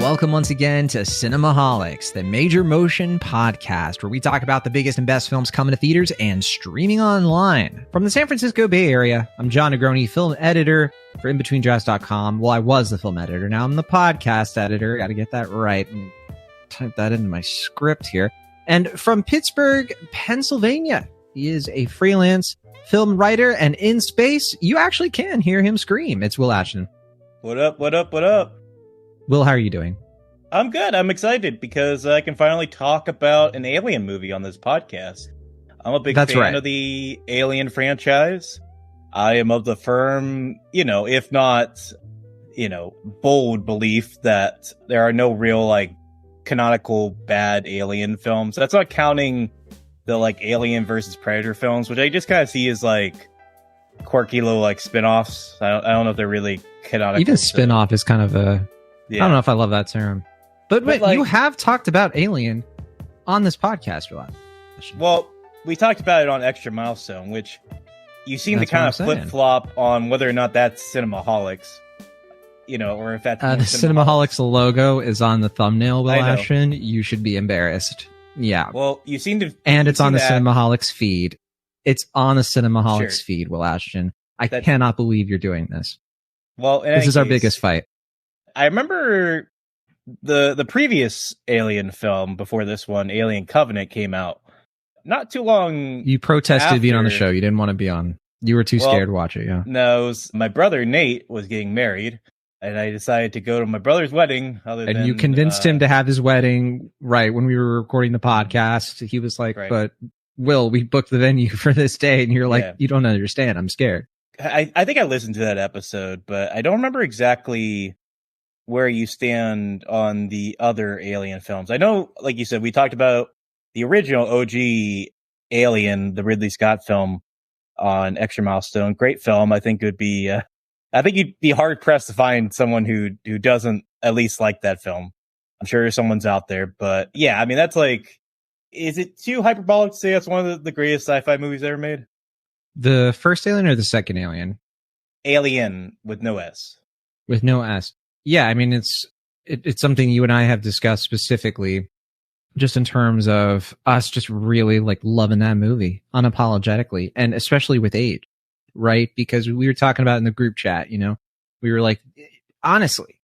Welcome once again to Cinemaholics, the major motion podcast where we talk about the biggest and best films coming to theaters and streaming online. From the San Francisco Bay Area, I'm John Negroni, film editor for InBetweenDrafts.com. Well, I was the film editor. Now I'm the podcast editor. Got to get that right. And type that into my script here. And from Pittsburgh, Pennsylvania, he is a freelance film writer, and in space, you actually can hear him scream. It's Will Ashton. What up, what up, what up? Will, how are you doing? I'm good. I'm excited because I can finally talk about an Alien movie on this podcast. I'm a big fan of the Alien franchise. I am of the firm, if not, bold belief that there are no real, canonical bad Alien films. That's not counting the, Alien versus Predator films, which I just kind of see as, quirky little, spin-offs. I don't know if they're really canonical. Even spin-off is kind of a... Yeah. I don't know if I love that term. But wait, you have talked about Alien on this podcast a lot. Well, we talked about it on Extra Milestone, which you seem to kind of flip-flop on whether or not that's Cinemaholics, or if that's... the Cinemaholics logo is on the thumbnail, Will Ashton. You should be embarrassed. Yeah. Well, you seem to... And it's on the Cinemaholics feed. It's on the Cinemaholics feed, Will Ashton. I cannot believe you're doing this. Well, this is our biggest fight. I remember the previous Alien film before this one, Alien Covenant, came out not too long. You protested being on the show. You didn't want to be on. You were too scared to watch it. Yeah. No, my brother Nate was getting married, and I decided to go to my brother's wedding. And you convinced him to have his wedding right when we were recording the podcast. He was like, "But Will, we booked the venue for this day," and you're like, "You don't understand. I'm scared." I think I listened to that episode, but I don't remember exactly where you stand on the other Alien films. I know, like you said, we talked about the original OG Alien, the Ridley Scott film, on Extra Milestone. Great film. I think it would be, I think you'd be hard pressed to find someone who doesn't at least like that film. I'm sure someone's out there, but yeah, I mean, that's is it too hyperbolic to say that's one of the greatest sci-fi movies ever made? The first Alien or the second Alien? Alien with no S. With no S. Yeah, I mean, it's something you and I have discussed specifically, just in terms of us just really loving that movie unapologetically, and especially with age, right? Because we were talking about in the group chat, we were like, honestly,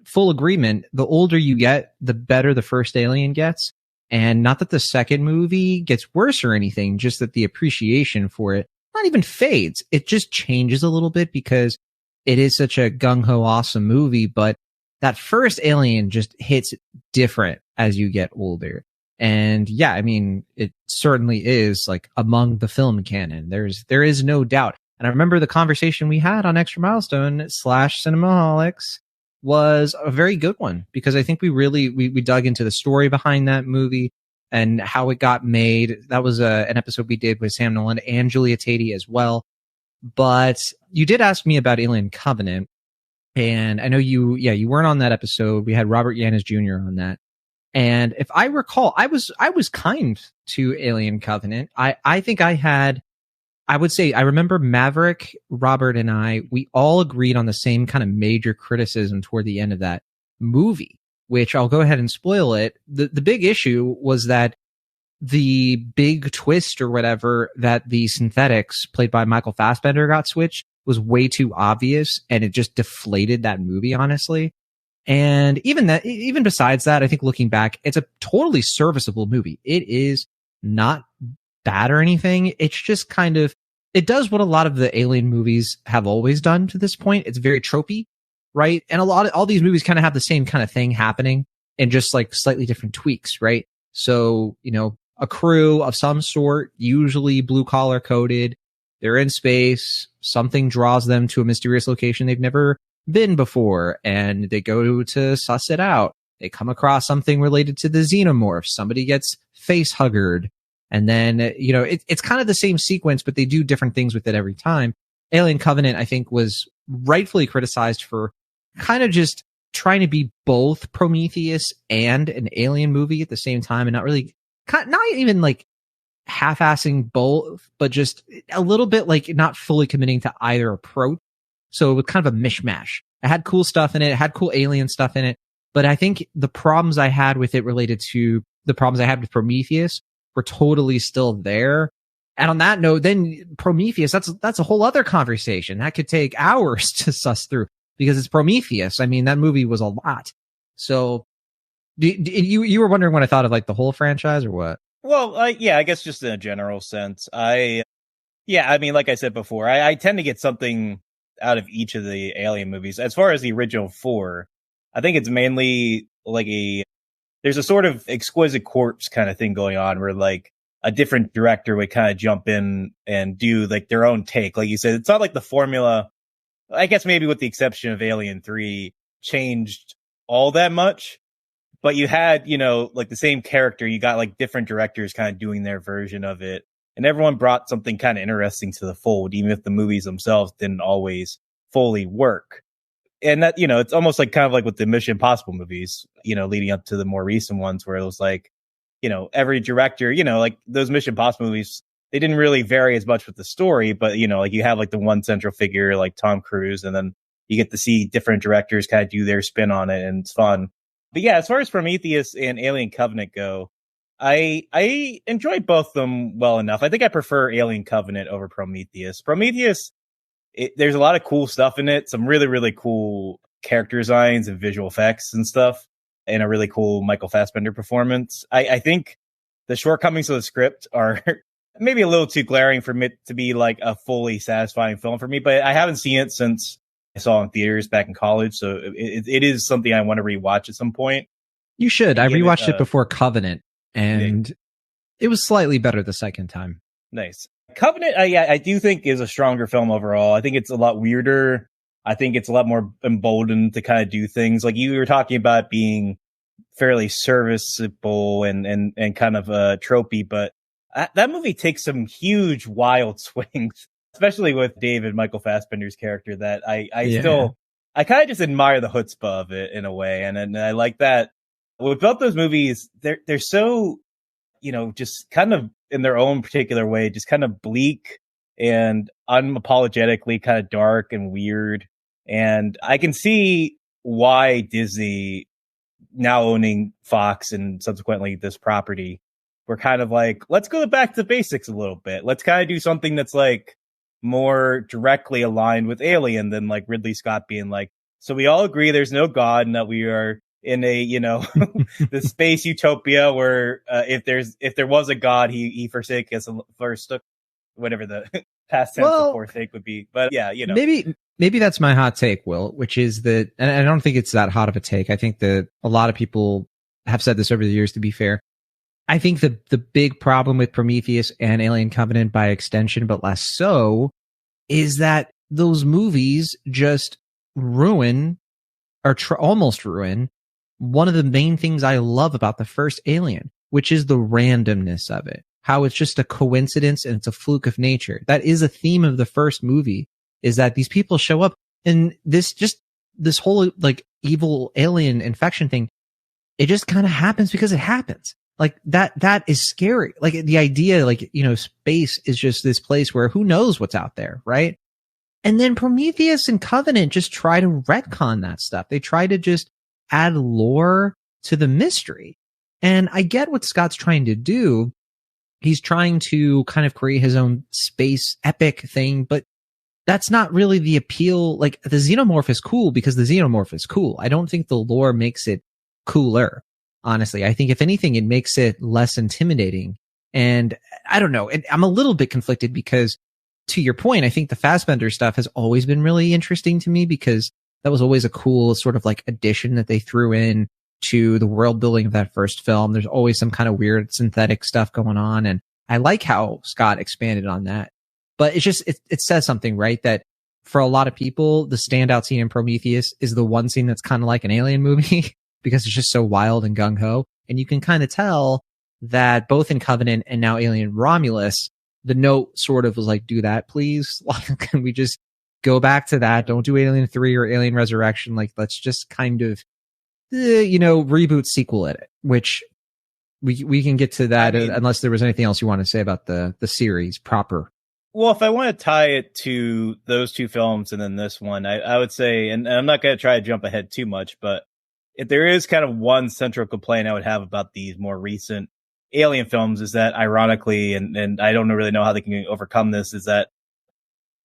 full agreement. The older you get, the better the first Alien gets, and not that the second movie gets worse or anything, just that the appreciation for it not even fades. It just changes a little bit because it is such a gung-ho awesome movie, but that first Alien just hits different as you get older. And yeah, I mean, it certainly is among the film canon. There is no doubt. And I remember the conversation we had on Extra Milestone / Cinemaholics was a very good one, because I think we dug into the story behind that movie and how it got made. That was an episode we did with Sam Nolan and Julia Tatey as well. But you did ask me about Alien Covenant, and I know you weren't on that episode. We had Robert Yanis Jr. on that. And if I recall, I was kind to Alien Covenant. I think I would say I remember Maverick, Robert, and we all agreed on the same kind of major criticism toward the end of that movie, which I'll go ahead and spoil it. The big issue was that the big twist or whatever, that the synthetics played by Michael Fassbender got switched, was way too obvious, and it just deflated that movie, honestly. And even besides that, I think looking back, it's a totally serviceable movie. It is not bad or anything. It's just it does what a lot of the Alien movies have always done to this point. It's very tropey, right? And all these movies kind of have the same kind of thing happening and just slightly different tweaks, right? So, a crew of some sort, usually blue collar coded, they're in space, something draws them to a mysterious location they've never been before, and they go to suss it out. They come across something related to the xenomorphs. Somebody gets face huggered. And then, it's kind of the same sequence, but they do different things with it every time. Alien Covenant, I think, was rightfully criticized for kind of just trying to be both Prometheus and an Alien movie at the same time, and not even half-assing both, but just a little bit not fully committing to either approach. So it was kind of a mishmash. It had cool stuff in it. It had cool alien stuff in it, But I think the problems I had with it related to the problems I had with Prometheus were totally still there. And on that note, then Prometheus, that's a whole other conversation. That could take hours to suss through because it's Prometheus. I mean, that movie was a lot. So you were wondering what I thought of like the whole franchise or what? Well, yeah, I guess just in a general sense. Yeah, I mean, like I said before, I tend to get something out of each of the Alien movies. As far as the original 4, I think it's mainly like there's a sort of exquisite corpse kind of thing going on where like a different director would kind of jump in and do like their own take. Like you said, it's not like the formula, I guess maybe with the exception of Alien 3, changed all that much. But you had, like the same character, you got like different directors kind of doing their version of it. And everyone brought something kind of interesting to the fold, even if the movies themselves didn't always fully work. And that, it's almost like kind of like with the Mission Impossible movies, leading up to the more recent ones where it was like, every director, like those Mission Impossible movies, they didn't really vary as much with the story, but, like you have like the one central figure like Tom Cruise, and then you get to see different directors kind of do their spin on it, and it's fun. But yeah, as far as Prometheus and Alien Covenant go, I enjoy both of them well enough. I think I prefer Alien Covenant over Prometheus. Prometheus, there's a lot of cool stuff in it. Some really, really cool character designs and visual effects and stuff, and a really cool Michael Fassbender performance. I think the shortcomings of the script are maybe a little too glaring for it to be like a fully satisfying film for me, but I haven't seen it since I saw it in theaters back in college. So it is something I want to rewatch at some point. You should. I rewatched it before Covenant, and it was slightly better the second time. Nice. Covenant, I do think is a stronger film overall. I think it's a lot weirder. I think it's a lot more emboldened to kind of do things like you were talking about being fairly serviceable and kind of tropey, but that movie takes some huge wild swings, especially with David Michael Fassbender's character, that I kind of just admire the chutzpah of it in a way. And I like that with both those movies, they're so, just kind of in their own particular way, just kind of bleak and unapologetically kind of dark and weird. And I can see why Disney, now owning Fox and subsequently this property, we're kind of like, let's go back to basics a little bit. Let's kind of do something that's like more directly aligned with Alien than like Ridley Scott being like, so we all agree there's no God and that we are in a, the space utopia where if there was a God, he forsake us, forsook, whatever the past tense of forsake would be. But yeah, Maybe that's my hot take, Will, which is that, and I don't think it's that hot of a take. I think that a lot of people have said this over the years, to be fair. I think the big problem with Prometheus and Alien Covenant by extension, but less so, is that those movies just ruin or almost ruin one of the main things I love about the first Alien, which is the randomness of it. How it's just a coincidence and it's a fluke of nature. That is a theme of the first movie, is that these people show up and this whole like evil alien infection thing, it just kind of happens because it happens. Like that is scary. Like the idea, like, space is just this place where who knows what's out there, right? And then Prometheus and Covenant just try to retcon that stuff. They try to just add lore to the mystery. And I get what Scott's trying to do. He's trying to kind of create his own space epic thing, but that's not really the appeal. Like the xenomorph is cool because the xenomorph is cool. I don't think the lore makes it cooler. Honestly, I think if anything, it makes it less intimidating. And I don't know. I'm a little bit conflicted because, to your point, I think the Fassbender stuff has always been really interesting to me because that was always a cool sort of like addition that they threw in to the world building of that first film. There's always some kind of weird synthetic stuff going on. And I like how Scott expanded on that. But it's just, it says something, right? That for a lot of people, the standout scene in Prometheus is the one scene that's kind of like an Alien movie because it's just so wild and gung-ho. And you can kind of tell that both in Covenant and now Alien Romulus, the note sort of was like, do that, please. Can we just go back to that? Don't do Alien 3 or Alien Resurrection. Like, let's just kind of, reboot sequel it, which we can get to that unless there was anything else you want to say about the series proper. Well, if I want to tie it to those two films and then this one, I would say, and I'm not going to try to jump ahead too much, but if there is kind of one central complaint I would have about these more recent Alien films is that ironically, and I don't really know how they can overcome this, is that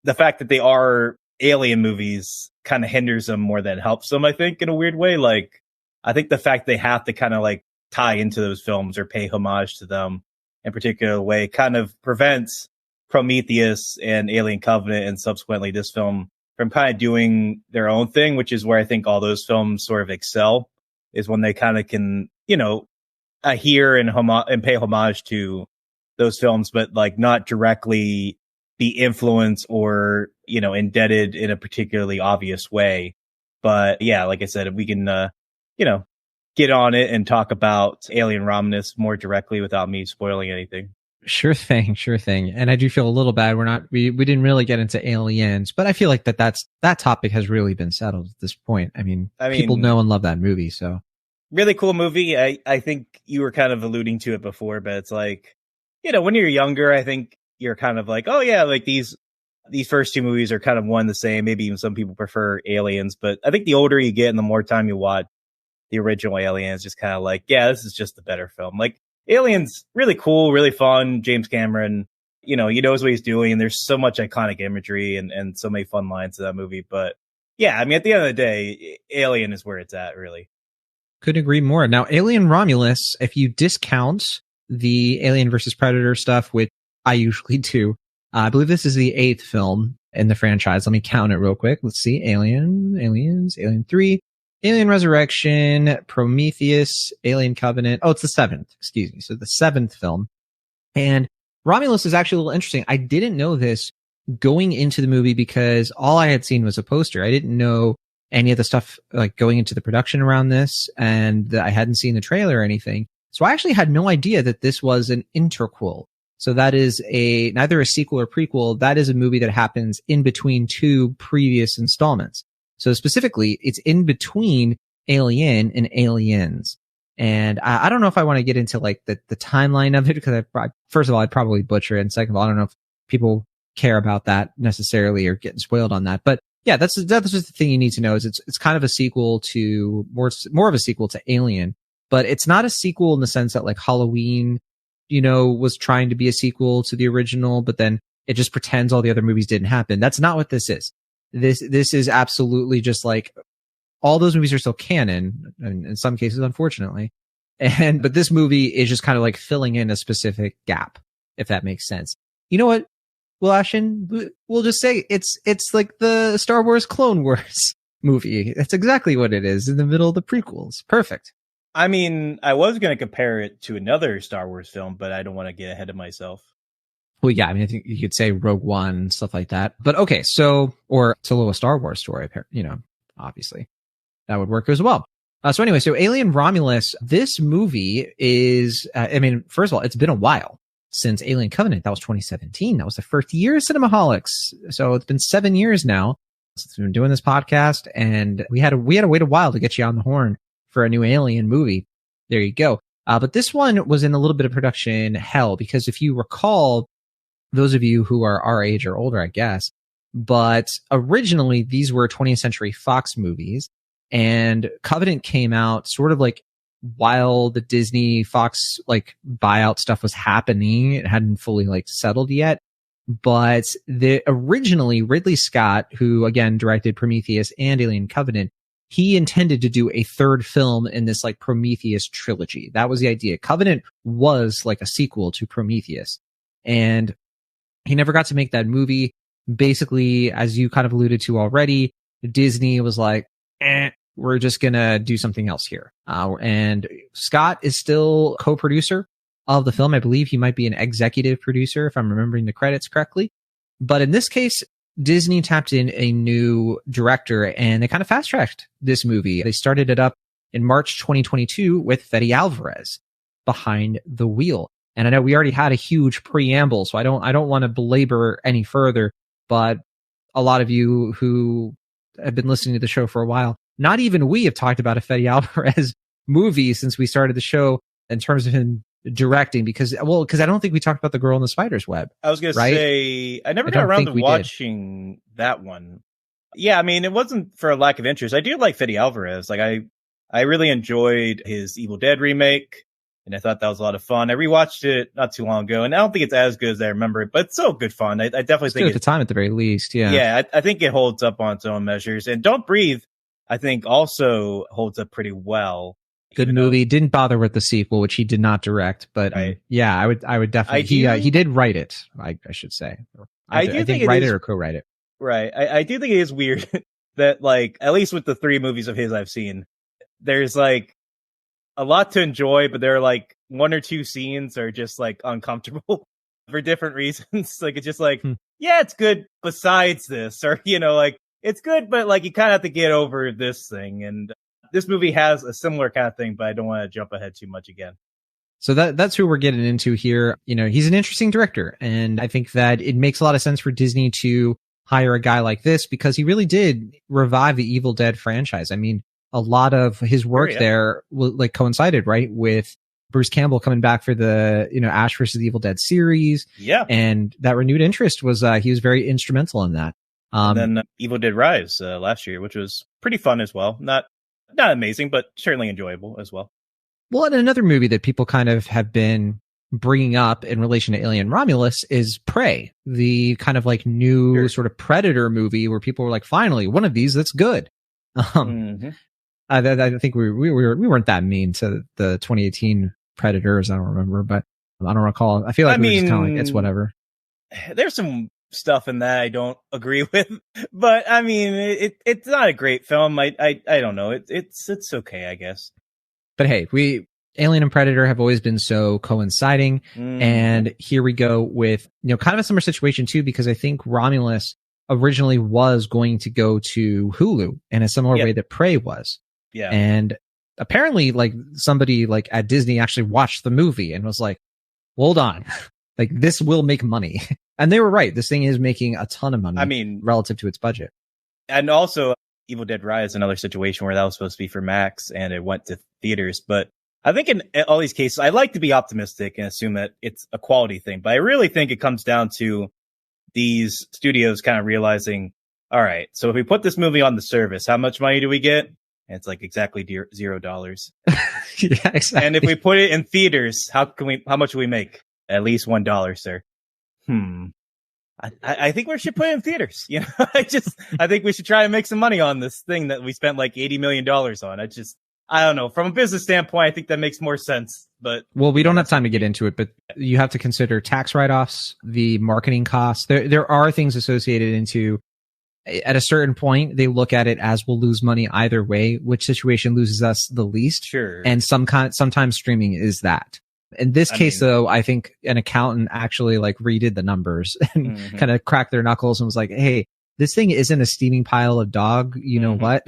the fact that they are Alien movies kind of hinders them more than helps them, I think, in a weird way. Like, I think the fact they have to kind of like tie into those films or pay homage to them in a particular way kind of prevents Prometheus and Alien Covenant and subsequently this film from kind of doing their own thing, which is where I think all those films sort of excel, is when they kind of can, you know, adhere and pay homage to those films, but like not directly be influenced or, you know, indebted in a particularly obvious way. But yeah, like I said, if we can, you know, get on it and talk about Alien Romulus more directly without me spoiling anything. Sure thing, sure thing. And I do feel a little bad. We didn't really get into Aliens, but I feel like that topic has really been settled at this point. I mean, people know and love that movie, so. Really cool movie. I think you were kind of alluding to it before, but it's like, you know, when you're younger, I think you're kind of like, oh yeah, like these first two movies are kind of one the same. Maybe even some people prefer Aliens, but I think the older you get and the more time you watch the original Aliens, just kind of like, yeah, this is just the better film. Like, Aliens, really cool, really fun. James Cameron, you know, he knows what he's doing, and there's so much iconic imagery and so many fun lines in that movie. But yeah, I mean, at the end of the day, Alien is where it's at, really. Couldn't agree more. Now, Alien Romulus, if you discount the Alien versus Predator stuff, which I usually do, I believe this is the 8th film in the franchise. Let me count it real quick. Let's see. Aliens, Alien 3, Alien Resurrection, Prometheus, Alien Covenant. Oh, it's the 7th. Excuse me. So the 7th film. And Romulus is actually a little interesting. I didn't know this going into the movie because all I had seen was a poster. I didn't know any of the stuff like going into the production around this, and I hadn't seen the trailer or anything. So I actually had no idea that this was an interquel. So that is neither a sequel or prequel. That is a movie that happens in between two previous installments. So specifically, it's in between Alien and Aliens. And I don't know if I want to get into like the timeline of it, because first of all, I'd probably butcher it. And second of all, I don't know if people care about that necessarily or getting spoiled on that. But yeah, that's just the thing you need to know is it's kind of a sequel to more of a sequel to Alien, but it's not a sequel in the sense that like Halloween, you know, was trying to be a sequel to the original, but then it just pretends all the other movies didn't happen. That's not what this is. This is absolutely just like all those movies are still canon, and in some cases, unfortunately. But this movie is just kind of like filling in a specific gap, if that makes sense. You know what? Well, Ashen, we'll just say it's like the Star Wars Clone Wars movie. That's exactly what it is in the middle of the prequels. Perfect. I mean, I was going to compare it to another Star Wars film, but I don't want to get ahead of myself. Well, yeah, I mean, I think you could say Rogue One, stuff like that. But okay, so, or it's a little Star Wars story, you know, obviously. That would work as well. So anyway, so Alien Romulus, this movie is, I mean, first of all, it's been a while since Alien Covenant. That was 2017. That was the first year of Cinemaholics. So it's been 7 years now since we've been doing this podcast, and we had to wait a while to get you on the horn for a new Alien movie. There you go. But this one was in a little bit of production hell, because if you recall, those of you who are our age or older, I guess, but originally these were 20th Century Fox movies, and Covenant came out sort of like while the Disney Fox like buyout stuff was happening. It hadn't fully like settled yet. But originally Ridley Scott, who again directed Prometheus and Alien Covenant, he intended to do a third film in this like Prometheus trilogy. That was the idea. Covenant was like a sequel to Prometheus, and he never got to make that movie. Basically, as you kind of alluded to already, Disney was like, we're just going to do something else here. And Scott is still co-producer of the film. I believe he might be an executive producer, if I'm remembering the credits correctly. But in this case, Disney tapped in a new director, and they kind of fast-tracked this movie. They started it up in March 2022 with Fede Álvarez behind the wheel. And I know we already had a huge preamble, so I don't want to belabor any further, but a lot of you who have been listening to the show for a while, not even we have talked about a Fede Álvarez movie since we started the show in terms of him directing, because I don't think we talked about The Girl in the Spider's Web. I was going to say, I never got around to watching that one. Yeah, I mean, it wasn't for a lack of interest. I do like Fede Álvarez. Like, I really enjoyed his Evil Dead remake, and I thought that was a lot of fun. I rewatched it not too long ago, and I don't think it's as good as I remember it, but it's still good fun. I definitely think at the time, at the very least. Yeah. Yeah, I think it holds up on its own measures. And Don't Breathe, I think, also holds up pretty well. Good movie. Didn't bother with the sequel, which he did not direct, but yeah, I would definitely. He did write it. I should say. I think write it or co-write it. Right. I do think it is weird that, like, at least with the 3 movies of his I've seen, there's like a lot to enjoy, but there are like 1 or 2 scenes are just like uncomfortable for different reasons. Like, it's just like, yeah, it's good besides this, or, like, it's good, but like you kind of have to get over this thing. And this movie has a similar kind of thing, but I don't want to jump ahead too much again. So that's who we're getting into here. He's an interesting director, and I think that it makes a lot of sense for Disney to hire a guy like this because he really did revive the Evil Dead franchise. I mean, a lot of his work there like coincided, right, with Bruce Campbell coming back for the, Ash vs. the Evil Dead series. Yeah. And that renewed interest was, he was very instrumental in that. And then Evil Dead Rise last year, which was pretty fun as well. Not amazing, but certainly enjoyable as well. Well, and another movie that people kind of have been bringing up in relation to Alien Romulus is Prey, the kind of like new sort of Predator movie where people were like, finally, one of these that's good. I think we weren't that mean to the 2018 Predators. I don't remember, but I don't recall. I feel like we were just kind of like, it's whatever. There's some stuff in that I don't agree with, but I mean, it's not a great film. I don't know. It's okay, I guess. But hey, Alien and Predator have always been so coinciding. And here we go with, kind of a similar situation too, because I think Romulus originally was going to go to Hulu in a similar way that Prey was. Yeah. And apparently like somebody like at Disney actually watched the movie and was like, hold on, like this will make money. And they were right. This thing is making a ton of money. I mean, relative to its budget. And also Evil Dead Rise, another situation where that was supposed to be for Max and it went to theaters. But I think in all these cases, I like to be optimistic and assume that it's a quality thing. But I really think it comes down to these studios kind of realizing, all right, so if we put this movie on the service, how much money do we get? And it's like exactly $0. Yeah, exactly. And if we put it in theaters, how much do we make? At least $1, sir. I think we should put it in theaters. I think we should try to make some money on this thing that we spent like $80 million on. I don't know. From a business standpoint, I think that makes more sense. But we don't have time to get into it, but you have to consider tax write-offs, the marketing costs. There are things associated into, at a certain point, they look at it as we'll lose money either way. Which situation loses us the least? Sure. And sometimes streaming is that. In this case, though, I think an accountant actually like redid the numbers and kind of cracked their knuckles and was like, hey, this thing isn't a steaming pile of dog. You know what?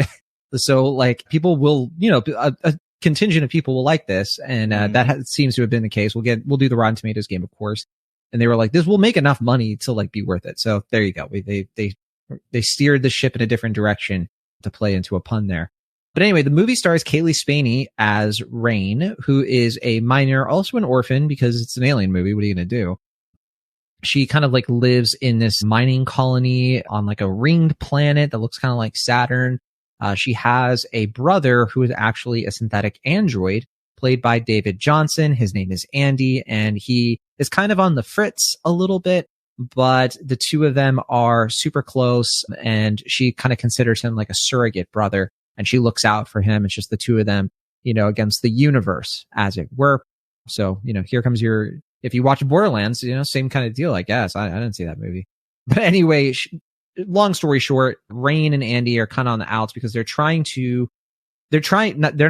So like people will, a contingent of people will like this. And that seems to have been the case. We'll do the Rotten Tomatoes game, of course. And they were like, this will make enough money to like be worth it. So there you go. They steered the ship in a different direction to play into a pun there. But anyway, the movie stars Cailee Spaeny as Rain, who is a minor, also an orphan because it's an alien movie. What are you going to do? She kind of like lives in this mining colony on like a ringed planet that looks kind of like Saturn. She has a brother who is actually a synthetic android played by David Jonsson. His name is Andy, and he is kind of on the fritz a little bit, but the two of them are super close, and she kind of considers him like a surrogate brother, and she looks out for him. It's just the two of them, against the universe, as it were. So, here comes if you watch Borderlands, same kind of deal, I guess. I didn't see that movie. But anyway, long story short, Rain and Andy are kind of on the outs because they're not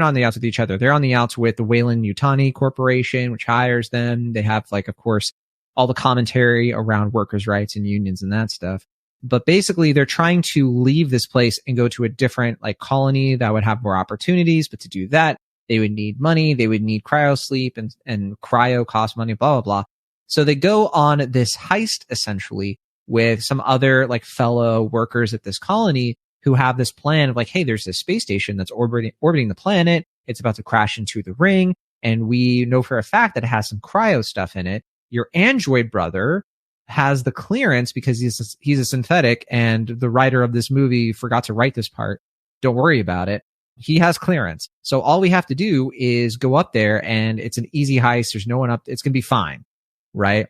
on the outs with each other. They're on the outs with the Weyland-Yutani Corporation, which hires them. They have like, of course, all the commentary around workers' rights and unions and that stuff. But basically they're trying to leave this place and go to a different like colony that would have more opportunities. But to do that, they would need money. They would need cryo sleep and cryo cost money, blah, blah, blah. So they go on this heist essentially with some other like fellow workers at this colony who have this plan of like, hey, there's this space station that's orbiting the planet. It's about to crash into the ring. And we know for a fact that it has some cryo stuff in it. Your android brother has the clearance because he's a synthetic, and the writer of this movie forgot to write this part. Don't worry about it. He has clearance. So all we have to do is go up there, and it's an easy heist. There's no one up. It's going to be fine. Right.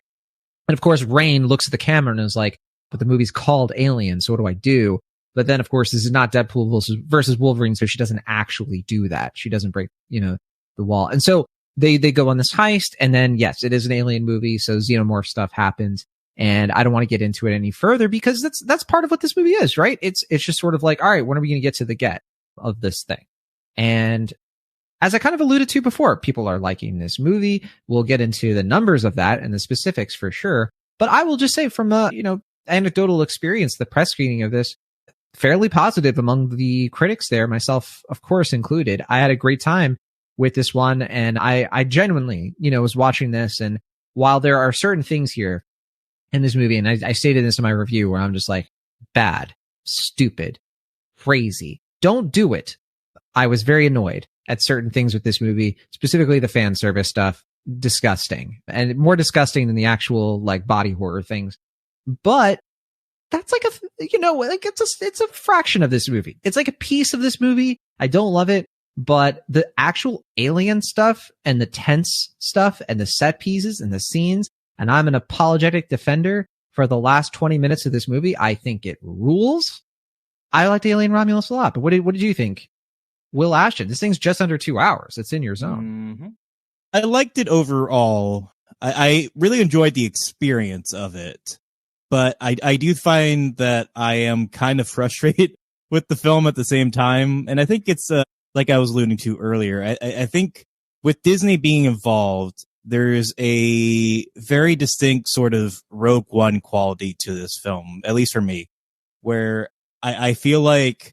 And of course, Rain looks at the camera and is like, but the movie's called Alien. So what do I do? But then, of course, this is not Deadpool versus Wolverine. So she doesn't actually do that. She doesn't break, the wall. And so they go on this heist. And then, yes, it is an alien movie. So xenomorph stuff happens. And I don't want to get into it any further because that's part of what this movie is, right? It's just sort of like, all right, when are we going to get to the get of this thing? And as I kind of alluded to before, people are liking this movie. We'll get into the numbers of that and the specifics for sure. But I will just say from a, anecdotal experience, the press screening of this, fairly positive among the critics there, myself, of course, included. I had a great time with this one. And I genuinely, was watching this. And while there are certain things here in this movie, and I stated this in my review where I'm just like, bad, stupid, crazy, don't do it. I was very annoyed at certain things with this movie, specifically the fan service stuff. Disgusting, and more disgusting than the actual like body horror things. But that's like it's a fraction of this movie. It's like a piece of this movie. I don't love it, but the actual alien stuff and the tense stuff and the set pieces and the scenes, and I'm an apologetic defender for the last 20 minutes of this movie. I think it rules. I liked Alien Romulus a lot, but what did you think? Will Ashton, this thing's just under 2 hours. It's in your zone. Mm-hmm. I liked it overall. I really enjoyed the experience of it, but I do find that I am kind of frustrated with the film at the same time. And I think it's like I was alluding to earlier. I think with Disney being involved, there's a very distinct sort of Rogue One quality to this film, at least for me, where I feel like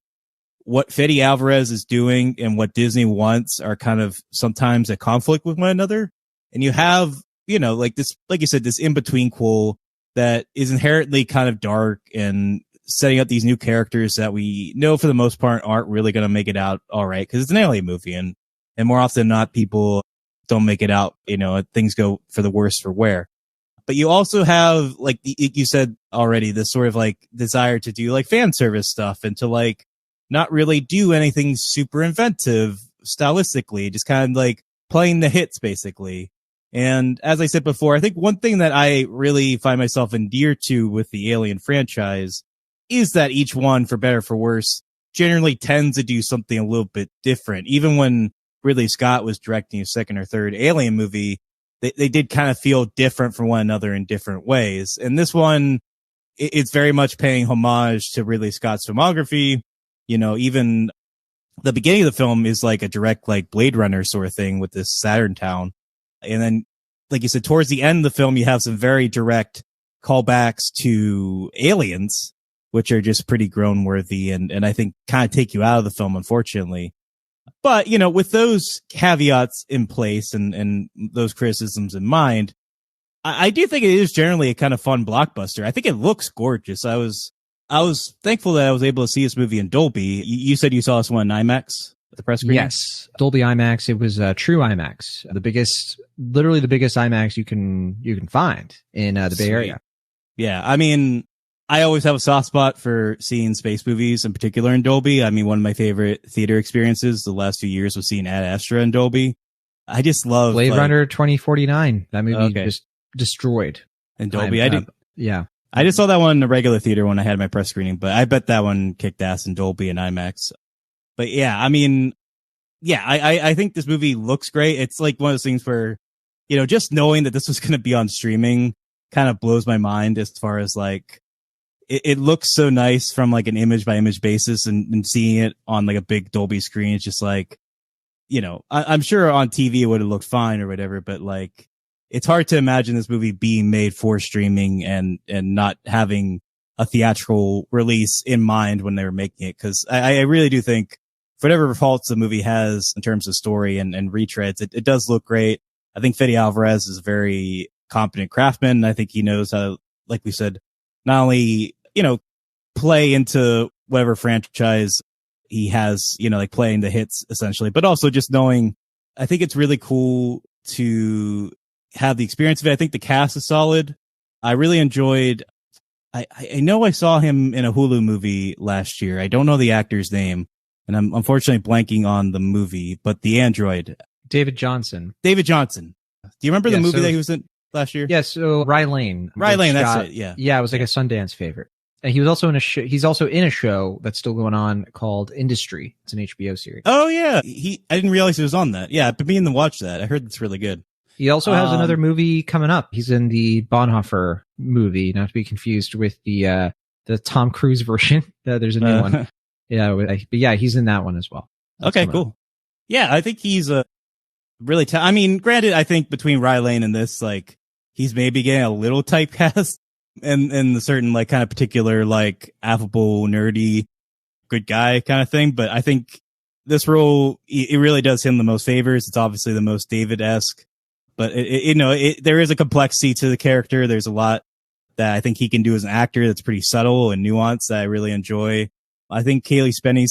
what Fede Álvarez is doing and what Disney wants are kind of sometimes at conflict with one another. And you have, like this, like you said, this in-between qual that is inherently kind of dark and setting up these new characters that we know for the most part aren't really going to make it out all right because it's an alien movie. And more often than not, people don't make it out, things go for the worse for wear. But you also have, like you said already, this sort of like desire to do like fan service stuff and to like not really do anything super inventive stylistically, just kind of like playing the hits basically. And as I said before, I think one thing that I really find myself endeared to with the Alien franchise is that each one, for better or for worse, generally tends to do something a little bit different. Even when Ridley Scott was directing a second or third Alien movie, they did kind of feel different from one another in different ways. And this one, it's very much paying homage to Ridley Scott's filmography. Even the beginning of the film is like a direct, like Blade Runner sort of thing with this Saturn town. And then, like you said, towards the end of the film, you have some very direct callbacks to Aliens, which are just pretty groan worthy and I think kind of take you out of the film, unfortunately. But, with those caveats in place and those criticisms in mind, I do think it is generally a kind of fun blockbuster. I think it looks gorgeous. I was thankful that I was able to see this movie in Dolby. You said you saw this one in IMAX at the press screening? Yes. Dolby IMAX. It was true IMAX. Literally the biggest IMAX you can find in the Bay Area. Yeah. I mean, I always have a soft spot for seeing space movies, in particular in Dolby. I mean, one of my favorite theater experiences the last few years was seeing Ad Astra in Dolby. I just love Blade Runner 2049. That movie just destroyed. In Dolby. Yeah. I just saw that one in the regular theater when I had my press screening, but I bet that one kicked ass in Dolby and IMAX. But yeah, I mean, yeah, I think this movie looks great. It's like one of those things where, just knowing that this was going to be on streaming kind of blows my mind as far as like, it looks so nice from like an image by image basis and seeing it on like a big Dolby screen. It's just like, I'm sure on TV it would have looked fine or whatever, but like, it's hard to imagine this movie being made for streaming and not having a theatrical release in mind when they were making it. Cause I really do think for whatever faults the movie has in terms of story and retreads, it does look great. I think Fede Álvarez is a very competent craftsman. I think he knows how, like we said, not only, play into whatever franchise he has, like playing the hits essentially, but also just knowing, I think it's really cool to have the experience of it. I think the cast is solid. I really enjoyed, I know I saw him in a Hulu movie last year. I don't know the actor's name, and I'm unfortunately blanking on the movie, but the android. David Jonsson. Do you remember the movie that he was in last year? Yeah, so Rye Lane. That's it, yeah. Yeah, it was like a Sundance favorite. And he was also in he's also in a show that's still going on called Industry. It's an HBO series. Oh yeah. I didn't realize he was on that. Yeah, I've been meaning to watch that. I heard it's really good. He also has another movie coming up. He's in the Bonhoeffer movie, not to be confused with the Tom Cruise version. There's a new one. Yeah, but yeah, he's in that one as well. That's okay, cool. Yeah, I think he's a really I mean, granted, I think between Rye Lane and this, like, he's maybe getting a little typecast and the certain, like, kind of particular, like, affable, nerdy, good guy kind of thing. But I think this role, it really does him the most favors. It's obviously the most David-esque. But there is a complexity to the character. There's a lot that I think he can do as an actor that's pretty subtle and nuanced that I really enjoy. I think Cailee Spaeny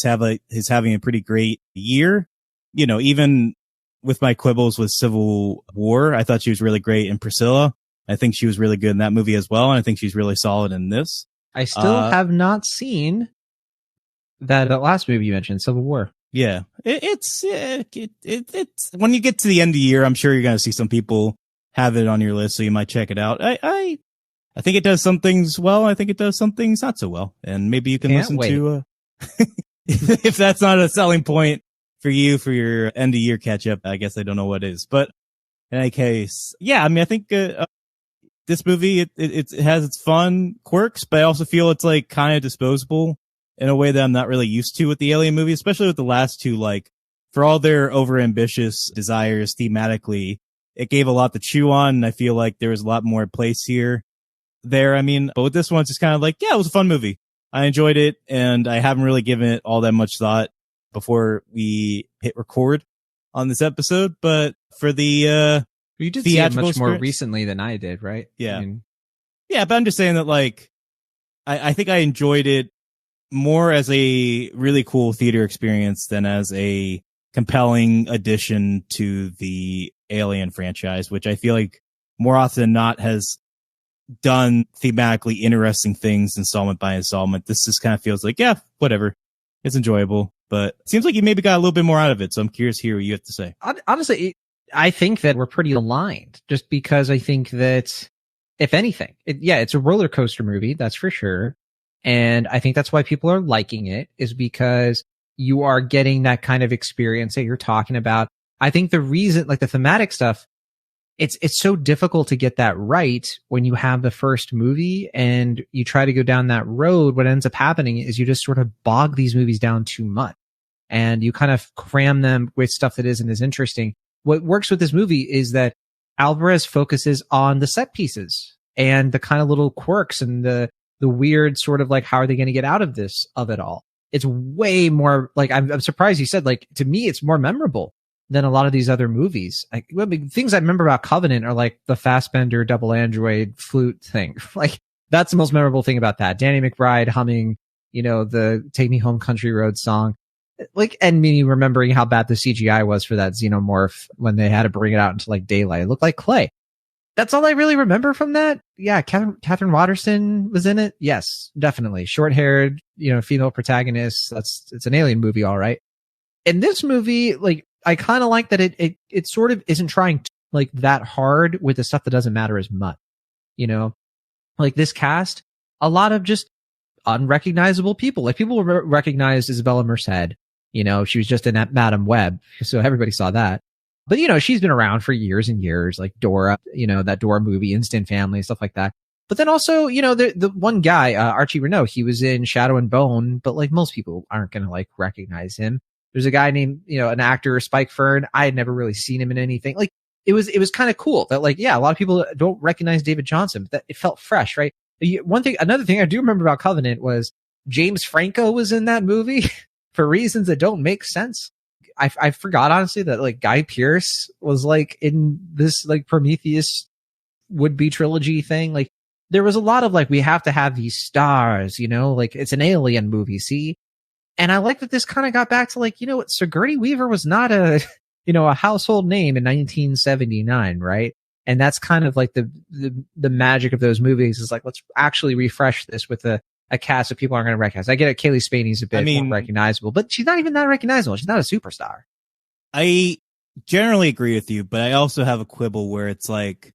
is having a pretty great year. You know, even with my quibbles with Civil War, I thought she was really great in Priscilla. I think she was really good in that movie as well, and I think she's really solid in this. I still have not seen that last movie you mentioned, Civil War. Yeah, it's when you get to the end of the year, I'm sure you're going to see some people have it on your list, so you might check it out. I think it does some things well. I think it does some things not so well, and maybe you can listen to. If that's not a selling point for you for your end of year catch up, I guess I don't know what is. But in any case, yeah, I mean, I think this movie it has its fun quirks, but I also feel it's like kind of disposable in a way that I'm not really used to with the Alien movie, especially with the last two. Like, for all their overambitious desires thematically, it gave a lot to chew on, and I feel like there was a lot more place there. I mean, but with this one, it's just kind of like, yeah, it was a fun movie. I enjoyed it, and I haven't really given it all that much thought before we hit record on this episode. But for the you did see it much more recently than I did, right? Yeah, yeah, but I'm just saying that, like, I think I enjoyed it more as a really cool theater experience than as a compelling addition to the Alien franchise, which I feel like more often than not has done thematically interesting things installment by installment. This just kind of feels like, yeah, whatever. It's enjoyable, but it seems like you maybe got a little bit more out of it. So I'm curious to hear what you have to say. Honestly, I think that we're pretty aligned, just because I think that, if anything, it's a roller coaster movie, that's for sure. And I think that's why people are liking it, is because you are getting that kind of experience that you're talking about. I think the reason, like the thematic stuff, it's so difficult to get that right when you have the first movie and you try to go down that road. What ends up happening is you just sort of bog these movies down too much, and you kind of cram them with stuff that isn't as interesting. What works with this movie is that Alvarez focuses on the set pieces and the kind of little quirks and the weird sort of like, how are they going to get out of it all? It's way more like, I'm surprised you said, like, to me, it's more memorable than a lot of these other movies. Like, things I remember about Covenant are like the Fassbender double android flute thing. Like, that's the most memorable thing about that. Danny McBride humming, the Take Me Home Country Road song. Like, and me remembering how bad the CGI was for that xenomorph when they had to bring it out into like daylight. It looked like clay. That's all I really remember from that. Yeah, Catherine Waterston was in it. Yes, definitely. Short-haired, female protagonist. It's an Alien movie, all right. In this movie, like, I kind of like that it sort of isn't trying like that hard with the stuff that doesn't matter as much. Like this cast, a lot of just unrecognizable people. Like, people recognize Isabela Merced. She was just in that Madam Web, so everybody saw that. But, she's been around for years and years, like Dora, that Dora movie, Instant Family, stuff like that. But then also, the one guy, Archie Renaux, he was in Shadow and Bone, but like most people aren't going to like recognize him. There's a guy named, an actor, Spike Fearn. I had never really seen him in anything. Like, it was kind of cool that, like, yeah, a lot of people don't recognize David Jonsson, but that it felt fresh, right? Another thing I do remember about Covenant was James Franco was in that movie for reasons that don't make sense. I forgot, honestly, that like Guy Pearce was like in this like Prometheus would-be trilogy thing. Like, there was a lot of like, we have to have these stars, like it's an Alien movie, see? And I like that this kind of got back to like, Sigourney Weaver was not a household name in 1979, right? And that's kind of like the magic of those movies is like, let's actually refresh this with a a cast that people aren't going to recognize. I get it. Cailee Spaeny a bit more recognizable, but she's not even that recognizable. She's not a superstar. I generally agree with you, but I also have a quibble where it's like,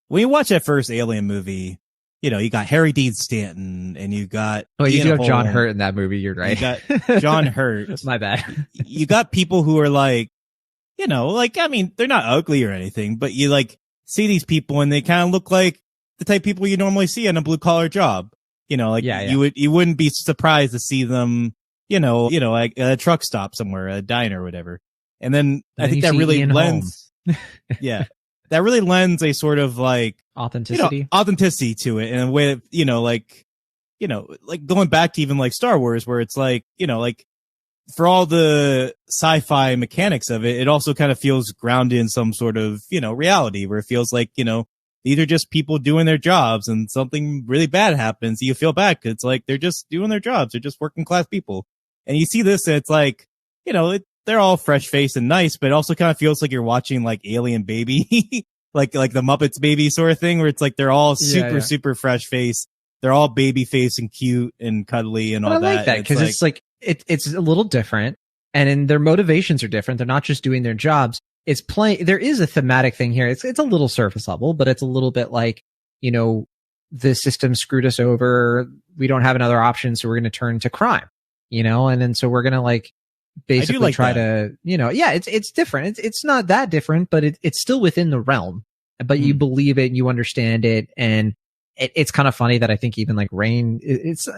when you watch that first Alien movie, you know, you got Harry Dean Stanton and you got... Oh, you do have John Hurt in that movie. You're right. You got John Hurt. My bad. You got people who are like, you know, like, I mean, they're not ugly or anything, but you like see these people and they kind of look like the type of people you normally see in a blue collar job. You know, like you wouldn't be surprised to see them, you know, like at a truck stop somewhere, a diner or whatever. And then I think that really lends, that really lends a sort of like authenticity to it in a way that, you know, like going back to even like Star Wars, where it's like, you know, like for all the sci-fi mechanics of it, it also kind of feels grounded in some sort of, you know, reality where it feels like, you know, these are just people doing their jobs and something really bad happens. You feel bad because it's like they're just doing their jobs. They're just working class people. And you see this and it's like, you know, they're all fresh faced and nice, but it also kind of feels like you're watching like Alien Baby, like the Muppets Baby sort of thing, where it's like they're all super fresh faced. They're all baby face and cute and cuddly and all that. I like that because it's like it's a little different, and their motivations are different. They're not just doing their jobs. It's playing. There is a thematic thing here. It's a little surface level, but it's a little bit like, you know, the system screwed us over. We don't have another option, so we're going to turn to crime, you know, and then so we're going to like basically like try to, you know, it's different. It's not that different, but it's still within the realm. But you believe it and you understand it, and it's kind of funny that I think even like Rain,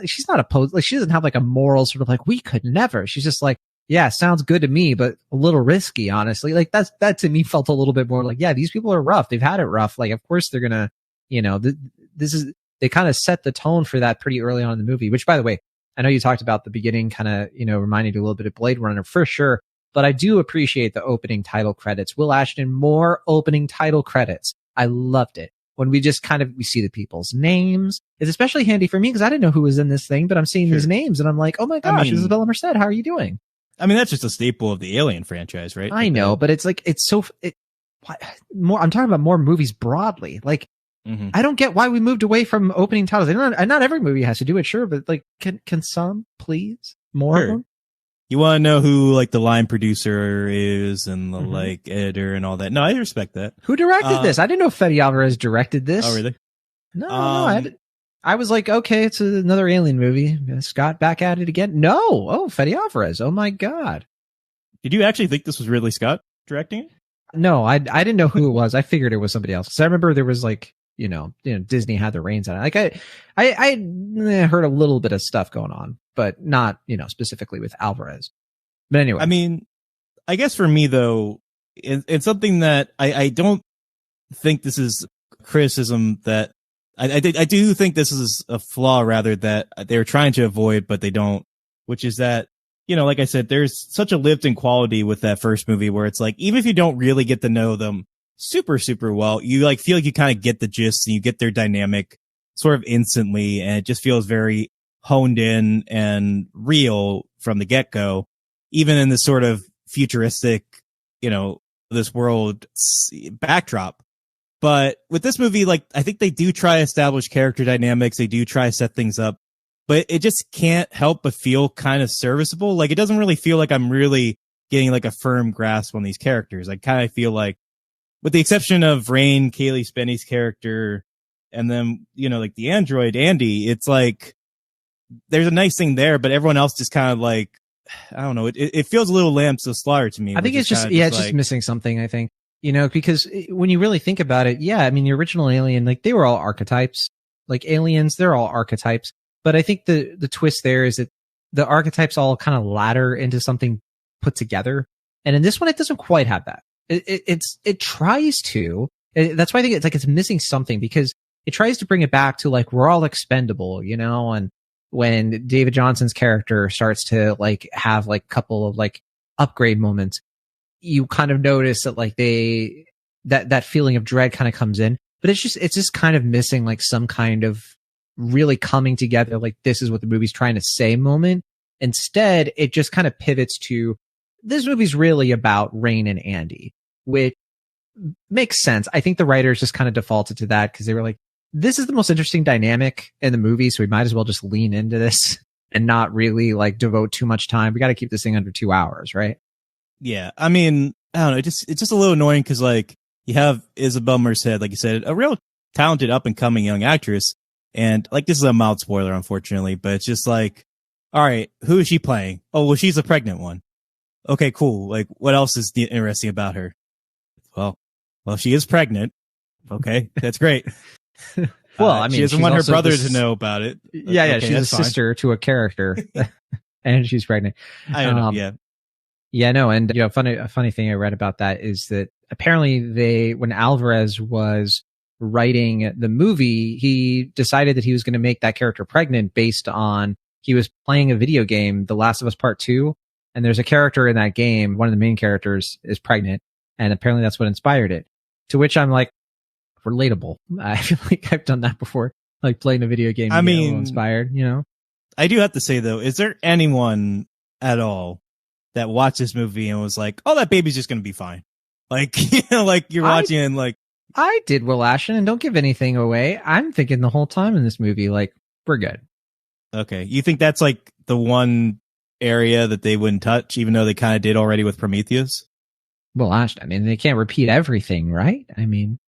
she's not opposed. Like she doesn't have like a moral sort of like, we could never. She's just like, yeah, sounds good to me, but a little risky, honestly. Like that to me felt a little bit more like, yeah, these people are rough. They've had it rough. Like, of course they're gonna, you know, they kind of set the tone for that pretty early on in the movie, which by the way, I know you talked about the beginning kind of, you know, reminding you a little bit of Blade Runner for sure, but I do appreciate the opening title credits. Will Ashton, more opening title credits. I loved it. When we just kind of, we see the people's names. It's especially handy for me because I didn't know who was in this thing, but I'm seeing these names and I'm like, oh my gosh, Isabela Merced, how are you doing? I mean, that's just a staple of the Alien franchise, right? I know, but it's like, it's so, more, I'm talking about more movies broadly. Like, I don't get why we moved away from opening titles. Not every movie has to do it, sure, but like, can some, please? More of them? You want to know who like the line producer is and the like editor and all that? No, I respect that. Who directed this? I didn't know Fede Álvarez directed this. Oh, really? No, I was like, okay, it's another Alien movie. Scott back at it again. No. Oh, Fede Álvarez. Oh my God. Did you actually think this was Ridley Scott directing it? No, I didn't know who it was. I figured it was somebody else. Cause I remember there was like, you know, Disney had the reins on it. Like I heard a little bit of stuff going on, but not, you know, specifically with Álvarez. But anyway, I mean, I guess for me though, it's something that I don't think this is criticism that I do think this is a flaw rather that they're trying to avoid, but they don't, which is that, you know, like I said, there's such a lived-in quality with that first movie where it's like, even if you don't really get to know them super, super well, you like feel like you kind of get the gist and you get their dynamic sort of instantly. And it just feels very honed in and real from the get-go, even in this sort of futuristic, you know, this world backdrop. But with this movie, like, I think they do try to establish character dynamics. They do try to set things up, but it just can't help but feel kind of serviceable. Like, it doesn't really feel like I'm really getting like a firm grasp on these characters. I kind of feel like, with the exception of Rain, Cailee Spaeny's character, and then, you know, like the android, Andy, it's like, there's a nice thing there, but everyone else just kind of like, I don't know. It feels a little lambs to slaughter to me. I think it's just, it's just missing something, I think. You know, because when you really think about it, yeah, I mean, the original Alien, like they were all archetypes, like aliens, they're all archetypes. But I think the twist there is that the archetypes all kind of ladder into something put together. And in this one, it doesn't quite have that. It tries to. That's why I think it's like it's missing something because it tries to bring it back to like, we're all expendable, you know, and when David Jonsson's character starts to like have like a couple of like upgrade moments, you kind of notice that like that feeling of dread kind of comes in, but it's just kind of missing like some kind of really coming together. Like this is what the movie's trying to say moment. Instead, it just kind of pivots to this movie's really about Rain and Andy, which makes sense. I think the writers just kind of defaulted to that because they were like, this is the most interesting dynamic in the movie, so we might as well just lean into this and not really like devote too much time. We got to keep this thing under 2 hours, right? Yeah. I mean, I don't know. It's just a little annoying because like you have Isabela Merced, like you said, a real talented up and coming young actress. And like, this is a mild spoiler, unfortunately, but it's just like, all right, who is she playing? Oh, well, she's a pregnant one. Okay, cool. Like, what else is interesting about her? Well, she is pregnant. Okay, that's great. Well, I mean, she doesn't want her brother to know about it. Yeah, okay, she's a sister to a character, and she's pregnant. I don't know. Yeah. Yeah, no, and a funny thing I read about that is that apparently when Alvarez was writing the movie, he decided that he was going to make that character pregnant based on he was playing a video game, The Last of Us Part 2, and there's a character in that game, one of the main characters is pregnant, and apparently that's what inspired it. To which I'm like, relatable. I feel like I've done that before, like playing a video game. I mean, inspired, I do have to say though, is there anyone at all that watched this movie and was like, "Oh, that baby's just going to be fine"? Like, like you're watching and like, I did, Will Ashton, and don't give anything away. I'm thinking the whole time in this movie, like, we're good. Okay, you think that's like the one area that they wouldn't touch, even though they kind of did already with Prometheus? Well, Ashton, I mean, they can't repeat everything, right? I mean,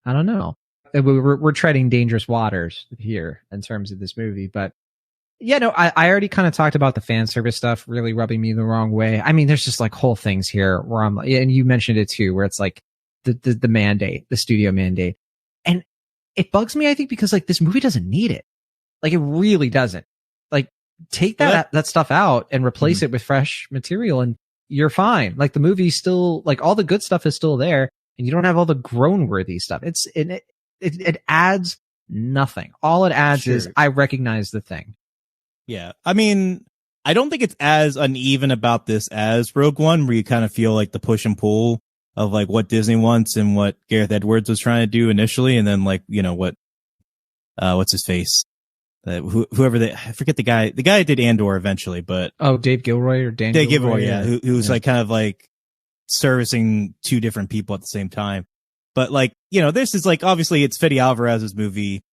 I don't know. We're treading dangerous waters here in terms of this movie, but yeah, no, I already kind of talked about the fan service stuff really rubbing me the wrong way. I mean, there's just like whole things here where I'm, and you mentioned it too, where it's like the mandate, the studio mandate, and it bugs me. I think because like this movie doesn't need it, like it really doesn't. Like take that stuff out and replace it with fresh material, and you're fine. Like the movie still, like all the good stuff is still there, and you don't have all the groan-worthy stuff. It adds nothing. All it adds is I recognize the thing. Yeah. I mean, I don't think it's as uneven about this as Rogue One, where you kind of feel like the push and pull of like what Disney wants and what Gareth Edwards was trying to do initially. And then like, what's his face? Whoever I forget the guy who did Andor eventually, but. Oh, Dave Gilroy or Dan Dave Gilroy. Yeah. Who's like kind of like servicing two different people at the same time. But like, this is like, obviously it's Fede Alvarez's movie.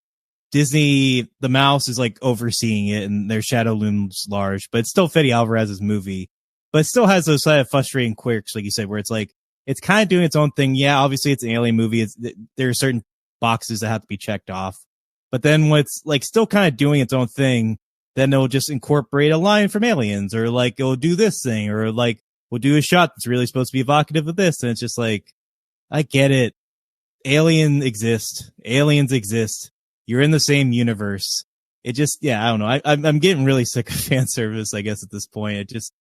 Disney, the mouse is like overseeing it and their shadow looms large, but it's still Fede Alvarez's movie, but it still has those kind of frustrating quirks, like you said, where it's like, it's kind of doing its own thing. Yeah, obviously it's an alien movie. There are certain boxes that have to be checked off, but then when it's like still kind of doing its own thing, then it'll just incorporate a line from Aliens, or like it'll do this thing, or like we'll do a shot that's really supposed to be evocative of this. And it's just like, I get it. Aliens exist. You're in the same universe. It just, I don't know. I'm getting really sick of fan service, I guess, at this point. It just,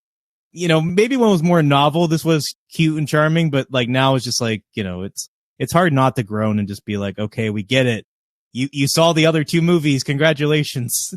maybe when it was more novel, this was cute and charming, but like now it's just like, it's hard not to groan and just be like, okay, we get it. You saw the other two movies. Congratulations.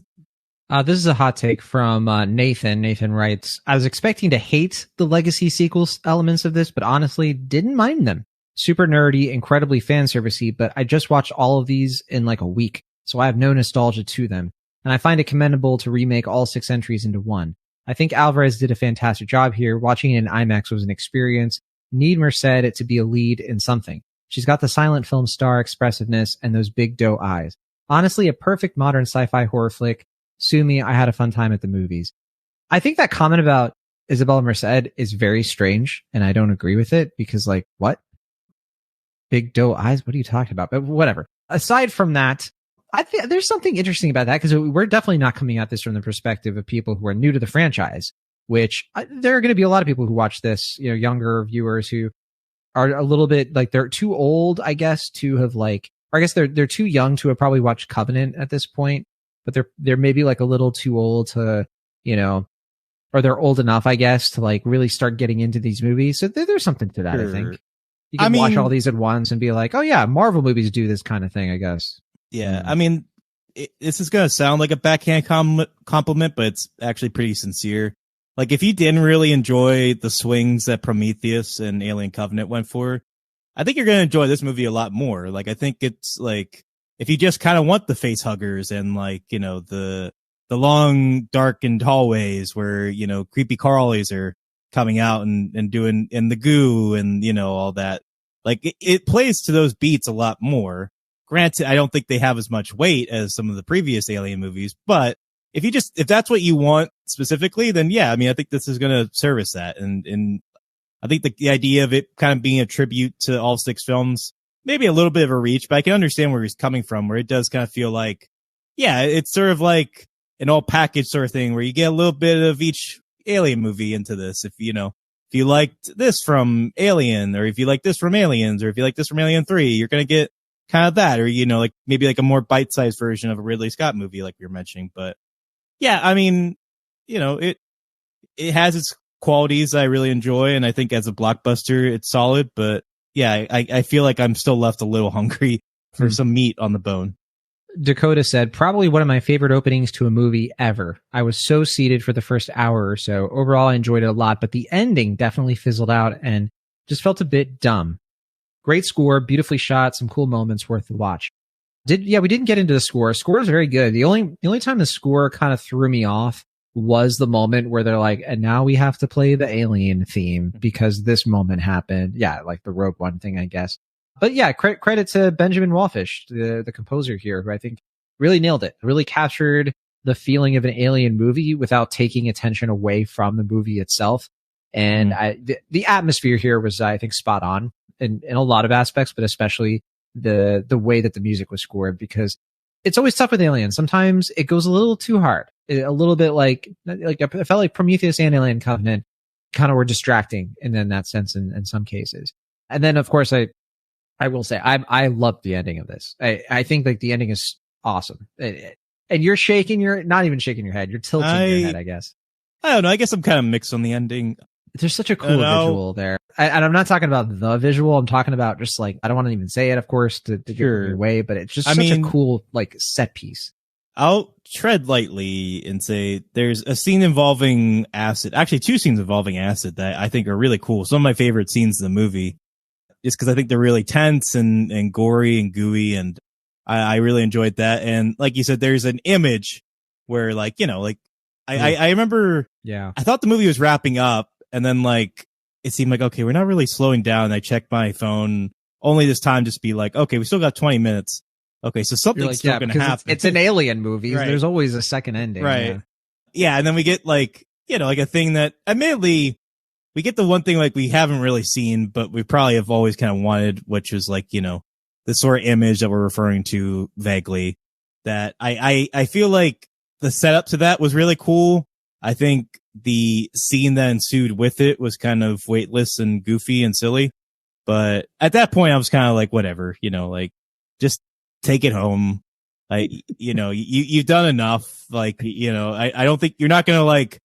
This is a hot take from Nathan. Nathan writes, I was expecting to hate the legacy sequels elements of this, but honestly didn't mind them. Super nerdy, incredibly fan servicey, but I just watched all of these in like a week, so I have no nostalgia to them. And I find it commendable to remake all 6 entries into one. I think Alvarez did a fantastic job here. Watching it in IMAX was an experience. Need Merced to be a lead in something. She's got the silent film star expressiveness and those big doe eyes. Honestly, a perfect modern sci-fi horror flick. Sue me, I had a fun time at the movies. I think that comment about Isabela Merced is very strange, and I don't agree with it because, like, what? Big doe eyes? What are you talking about? But whatever. Aside from that, I think there's something interesting about that because we're definitely not coming at this from the perspective of people who are new to the franchise, which there are going to be a lot of people who watch this, younger viewers who are a little bit like they're too old, I guess, to have like, or I guess they're too young to have probably watched Covenant at this point, but they're maybe like a little too old to, or they're old enough, I guess, to like really start getting into these movies. So there's something to that, I think. You can watch all these at once and be like, oh yeah, Marvel movies do this kind of thing, I guess. Yeah. I mean, this is going to sound like a backhand compliment, but it's actually pretty sincere. Like if you didn't really enjoy the swings that Prometheus and Alien Covenant went for, I think you're going to enjoy this movie a lot more. Like, I think it's like, if you just kind of want the face huggers and like, the long darkened hallways where, creepy crawlies are coming out and doing in the goo and all that, like it plays to those beats a lot more. Granted, I don't think they have as much weight as some of the previous Alien movies, but if that's what you want specifically, then yeah, I mean, I think this is going to service that. And I think the idea of it kind of being a tribute to all 6 films, maybe a little bit of a reach, but I can understand where he's coming from, where it does kind of feel like, yeah, it's sort of like an all package sort of thing where you get a little bit of each Alien movie into this. If you liked this from Alien, or if you like this from Aliens, or if you like this from Alien 3, you're going to get kind of that, or, like maybe like a more bite-sized version of a Ridley Scott movie, like you're mentioning. But yeah, I mean, it has its qualities I really enjoy, and I think as a blockbuster, it's solid. But yeah, I feel like I'm still left a little hungry for some meat on the bone. Dakota said, probably one of my favorite openings to a movie ever. I was so seated for the first hour or so. Overall, I enjoyed it a lot, but the ending definitely fizzled out and just felt a bit dumb. Great score, beautifully shot, some cool moments worth the watch. We didn't get into the score. Score is very good. The only time the score kind of threw me off was the moment where they're like, and now we have to play the Alien theme because this moment happened. Yeah, like the Rogue One thing, I guess. But yeah, credit to Benjamin Wallfish, the composer here, who I think really nailed it. Really captured the feeling of an Alien movie without taking attention away from the movie itself. And the atmosphere here was, I think, spot on in a lot of aspects, but especially the way that the music was scored, because it's always tough with Aliens. Sometimes it goes a little too hard, a little bit like I felt like Prometheus and Alien Covenant kind of were distracting in that sense in some cases. And then, of course, I will say I love the ending of this. I think like the ending is awesome. And you're not even shaking your head. You're tilting your head, I guess. I don't know. I guess I'm kind of mixed on the ending. There's such a cool visual there. And I'm not talking about the visual. I'm talking about just like, I don't want to even say it, of course, to get your way, but it's just such a cool like set piece. I'll tread lightly and say there's a scene involving acid. Actually, 2 scenes involving acid that I think are really cool. Some of my favorite scenes in the movie. Just because I think they're really tense and gory and gooey, and I really enjoyed that. And like you said, there's an image where I remember, I thought the movie was wrapping up, and then like it seemed like, okay, we're not really slowing down. And I checked my phone only this time, just be like, okay, we still got 20 minutes. Okay, so something's still going to happen. It's an Alien movie. Right. There's always a second ending. Right. Yeah, and then we get like a thing that admittedly, we get the one thing like we haven't really seen, but we probably have always kind of wanted, which is like, the sort of image that we're referring to vaguely, that I feel like the setup to that was really cool. I think the scene that ensued with it was kind of weightless and goofy and silly. But at that point I was kind of like, whatever, like just take it home. Like, you've done enough. Like, I don't think you're not going to like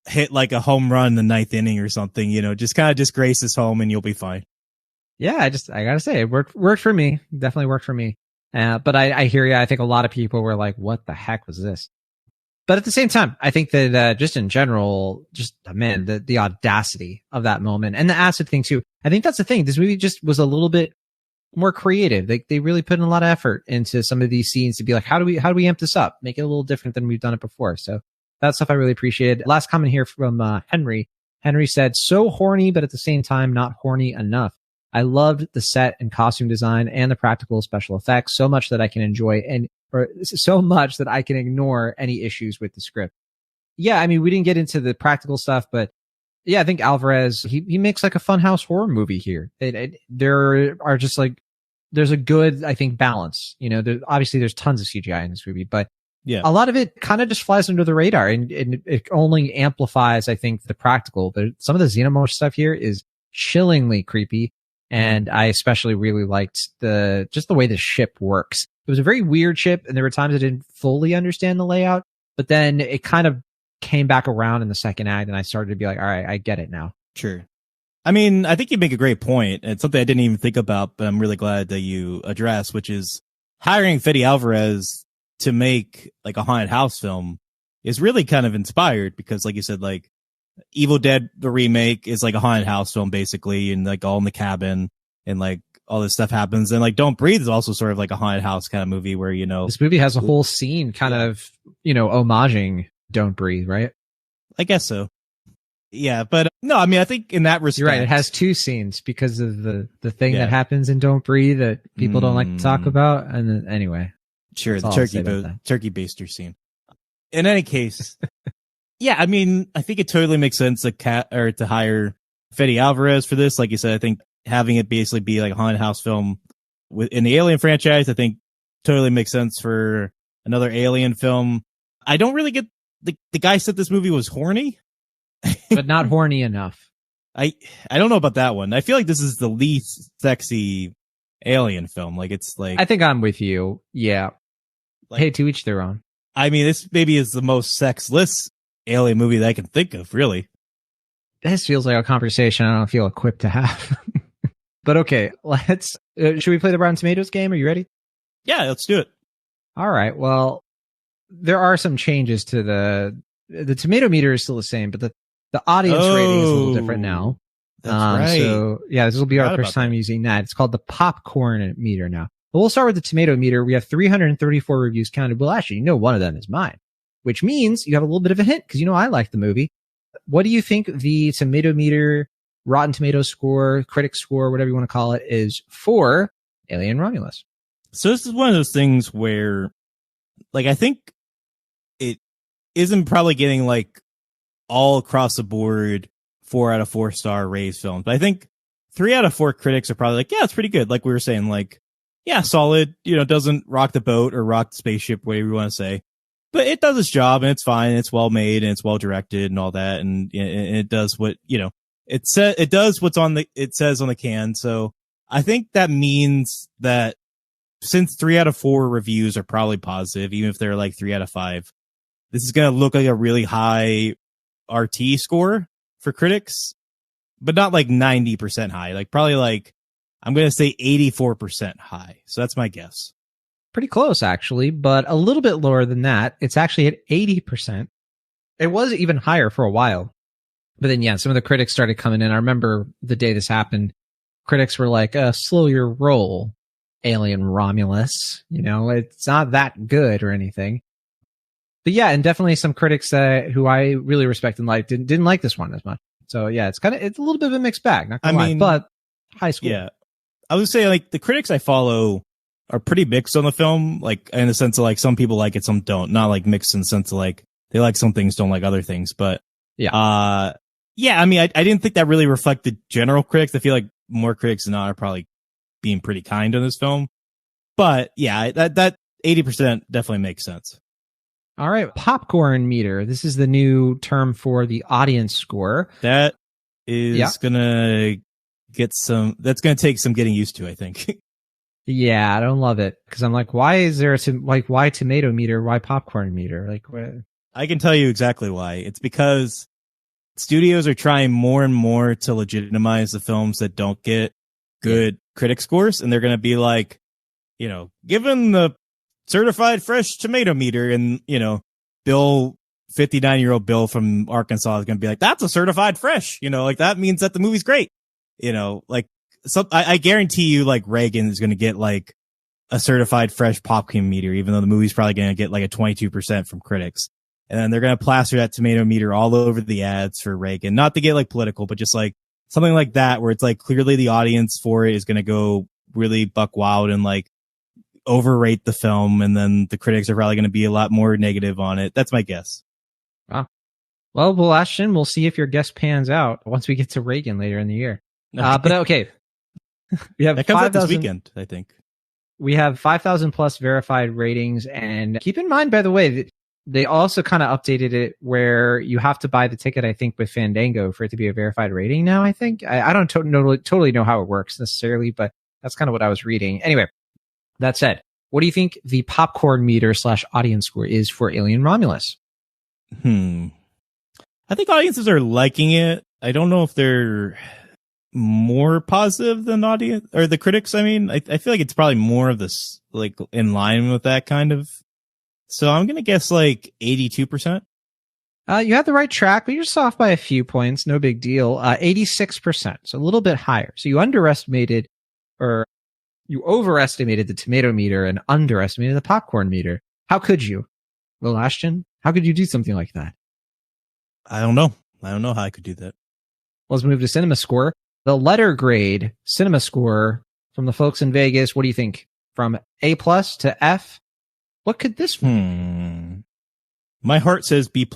hit like a home run in the 9th inning or something, just kind of disgrace this home and you'll be fine. Yeah, I gotta say, it worked for me. Definitely worked for me. But I hear you. I think a lot of people were like, what the heck was this? But at the same time, I think that just in general, the audacity of that moment and the acid thing too. I think that's the thing. This movie just was a little bit more creative. They really put in a lot of effort into some of these scenes to be like, how do we amp this up? Make it a little different than we've done it before. So that stuff I really appreciated. Last comment here from Henry. Henry said, so horny, but at the same time, not horny enough. I loved the set and costume design and the practical special effects so much that I can ignore any issues with the script. Yeah, I mean, we didn't get into the practical stuff, but yeah, I think Alvarez, he makes like a funhouse horror movie here. There are just like, there's a good, I think, balance. Obviously there's tons of CGI in this movie, but yeah, a lot of it kind of just flies under the radar and it only amplifies, I think, the practical. But some of the xenomorph stuff here is chillingly creepy. And I especially really liked the way the ship works. It was a very weird ship, and there were times I didn't fully understand the layout, but then it kind of came back around in the second act, and I started to be like, all right, I get it now. Sure. I mean, I think you make a great point. It's something I didn't even think about, but I'm really glad that you addressed, which is hiring Fede Álvarez to make like a haunted house film is really kind of inspired because, like you said, like Evil Dead, the remake, is like a haunted house film basically, and like all in the cabin and like all this stuff happens. And like Don't Breathe is also sort of like a haunted house kind of movie where, this movie has a whole scene kind of, homaging Don't Breathe, right? I guess so. Yeah, but no, I mean, I think in that respect, You're right. It has 2 scenes because of the thing that happens in Don't Breathe that people don't like to talk about. And then, anyway, sure, the turkey baster scene. In any case, yeah, I mean, I think it totally makes sense to hire Fede Álvarez for this. Like you said, I think having it basically be like a haunted house film in the Alien franchise, I think totally makes sense for another Alien film. I don't really get the guy said this movie was horny. But not horny enough. I don't know about that one. I feel like this is the least sexy Alien film. Like, it's like, I think I'm with you. Yeah. Like, hey, to each their own. I mean, this maybe is the most sexless Alien movie that I can think of, really. This feels like a conversation I don't feel equipped to have. But okay, let's should we play the Rotten Tomatoes game? Are you ready? Yeah, let's do it. All right. Well, there are some changes to the tomato meter is still the same, but the audience rating is a little different now. That's right. So yeah, this will be our first time using that. It's called the popcorn meter now. But we'll start with the tomato meter. We have 334 reviews counted. Well, actually, one of them is mine, which means you have a little bit of a hint because I like the movie. What do you think the tomato meter, Rotten Tomatoes score, critic score, whatever you want to call it, is for Alien Romulus? So this is one of those things where, like, I think it isn't probably getting like all across the board 4 out of 4 star raised films. But I think 3 out of 4 critics are probably like, yeah, it's pretty good. Like we were saying, like, yeah, solid, doesn't rock the boat or rock the spaceship, whatever you want to say. But it does its job and it's fine. It's well made and it's well directed and all that. And it does what, it does what's it says on the can. So I think that means that since 3 out of 4 reviews are probably positive, even if they're like 3 out of 5, this is going to look like a really high RT score for critics, but not like 90% high. Like probably like, I'm going to say 84% high. So that's my guess. Pretty close, actually, but a little bit lower than that. It's actually at 80%. It was even higher for a while. But then, yeah, some of the critics started coming in. I remember the day this happened, critics were like, slow your roll, Alien Romulus. It's not that good or anything. But yeah, and definitely some critics who I really respect and like didn't like this one as much. So yeah, it's a little bit of a mixed bag, not gonna lie, but high school. Yeah. I would say like the critics I follow are pretty mixed on the film, like in the sense of like some people like it, some don't. Not like mixed in the sense of like they like some things, don't like other things. But yeah, yeah. I mean, I didn't think that really reflected general critics. I feel like more critics than not are probably being pretty kind on this film. But yeah, that 80% definitely makes sense. All right, popcorn meter. This is the new term for the audience score. That is gonna that's gonna take some getting used to, I think. Yeah, I don't love it because I'm like, why is there why tomato meter? Why popcorn meter? Like, what? I can tell you exactly why. It's because studios are trying more and more to legitimize the films that don't get good critic scores, and they're going to be like, given the certified fresh tomato meter, and Bill, 59-year-old Bill from Arkansas is going to be like, that's a certified fresh. Like that means that the movie's great. Like. So I guarantee you, like Reagan is going to get like a certified fresh popcorn meter, even though the movie's probably going to get like a 22% from critics. And then they're going to plaster that tomato meter all over the ads for Reagan, not to get like political, but just like something like that, where it's like clearly the audience for it is going to go really buck wild and like overrate the film. And then the critics are probably going to be a lot more negative on it. That's my guess. Wow. Well, Ashton, we'll see if your guess pans out once we get to Reagan later in the year. But okay. We have that comes out this weekend, I think. We have 5,000 plus verified ratings, and keep in mind, by the way, they also kind of updated it where you have to buy the ticket, I think, with Fandango for it to be a verified rating now, I think. I don't totally know how it works necessarily, but that's kind of what I was reading. Anyway, that said, what do you think the popcorn meter / audience score is for Alien Romulus? I think audiences are liking it. I don't know if they're more positive than audience or the critics. I mean, I feel like it's probably more of this, like in line with that kind of. So I'm going to guess like 82%. You had the right track, but you're just off by a few points. No big deal. 86%. So a little bit higher. So you overestimated the tomato meter and underestimated the popcorn meter. How could you? Will Ashton, how could you do something like that? I don't know. I don't know how I could do that. Let's move to cinema score. The letter grade cinema score from the folks in Vegas. What do you think? From A+ to F? What could this be? My heart says B+.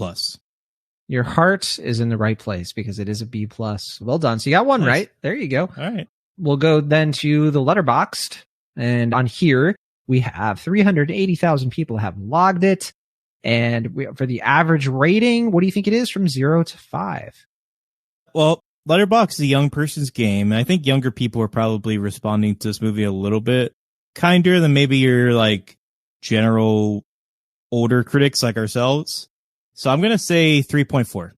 Your heart is in the right place because it is a B+. Well done. So you got one Nice. right. There you go. All right. We'll go then to the Letterboxd. And on here, we have 380,000 people have logged it. And for the average rating, what do you think it is from 0 to 5? Well, Letterboxd is a young person's game, and I think younger people are probably responding to this movie a little bit kinder than maybe your like general older critics like ourselves. So I'm gonna say 3.4.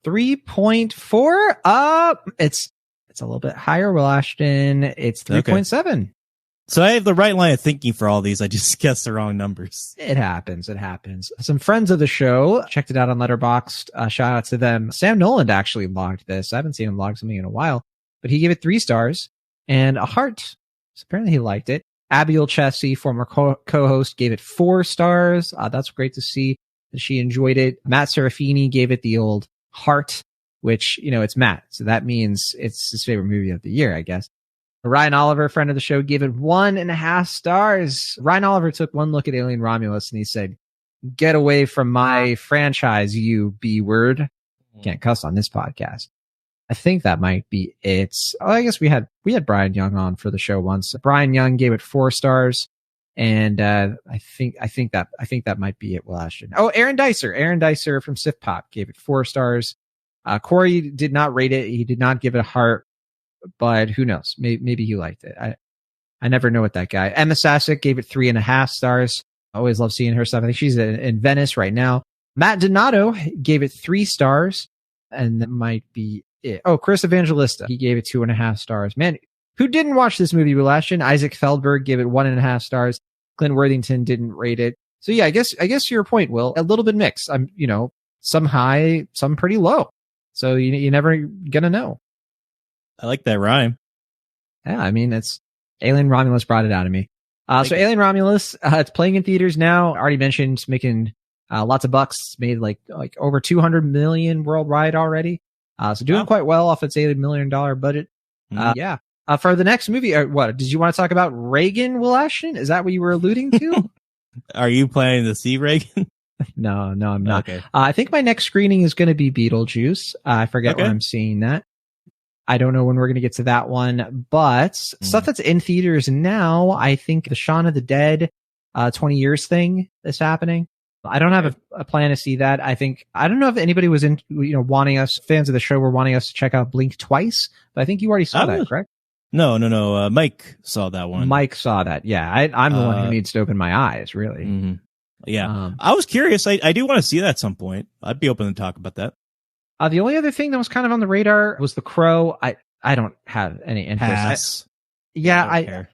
3.4? It's a little bit higher, Will Ashton. It's 3.7. Okay. So I have the right line of thinking for all these. I just guessed the wrong numbers. It happens. Some friends of the show checked it out on Letterboxd. Shout out to them. Sam Noland actually logged this. I haven't seen him log something in a while, but he gave it 3 stars and a heart. So apparently he liked it. Abiel Chessie, former co-host, gave it 4 stars. That's great to see that she enjoyed it. Matt Serafini gave it the old heart, which, it's Matt. So that means it's his favorite movie of the year, I guess. Ryan Oliver, friend of the show, gave it 1.5 stars. Ryan Oliver took one look at Alien Romulus and he said, "Get away from my franchise, you B-word." Can't cuss on this podcast. I think that might be it. Oh, I guess we had Brian Young on for the show once. Brian Young gave it 4 stars. And I think that might be it, Will Ashton. Oh, Aaron Dicer from Sif Pop gave it 4 stars. Corey did not rate it. He did not give it a heart. But who knows? Maybe he liked it. I never know with that guy. Emma Sasek gave it 3.5 stars. I always love seeing her stuff. I think she's in Venice right now. Matt Donato gave it 3 stars, and that might be it. Oh, Chris Evangelista, he gave it 2.5 stars. Man, who didn't watch this movie, Will Ashton? Isaac Feldberg gave it 1.5 stars. Clint Worthington didn't rate it. So yeah, I guess your point, Will, a little bit mixed. Some high, some pretty low. So you never gonna know. I like that rhyme. Yeah, I mean, it's Alien Romulus brought it out of me. So Alien Romulus, it's playing in theaters now. I already mentioned it's making lots of bucks. It's made like over 200 million worldwide already. So doing quite well off its $8 million budget. Yeah. For the next movie, what did you want to talk about? Reagan, Will Ashton? Is that what you were alluding to? Are you planning to see Reagan? No, I'm not. Okay. I think my next screening is going to be Beetlejuice. I forget when I'm seeing that. I don't know when we're going to get to that one, but stuff that's in theaters now, I think the Shaun of the Dead 20 years thing is happening. I don't have a plan to see that. I don't know if anybody was wanting us, fans of the show were wanting us to check out Blink Twice, but I think you already saw that, correct? No. Mike saw that one. Mike saw that. Yeah. I'm the one who needs to open my eyes, really. Mm-hmm. Yeah. I was curious. I do want to see that at some point. I'd be open to talk about that. The only other thing that was kind of on the radar was The Crow. I don't have any interest. I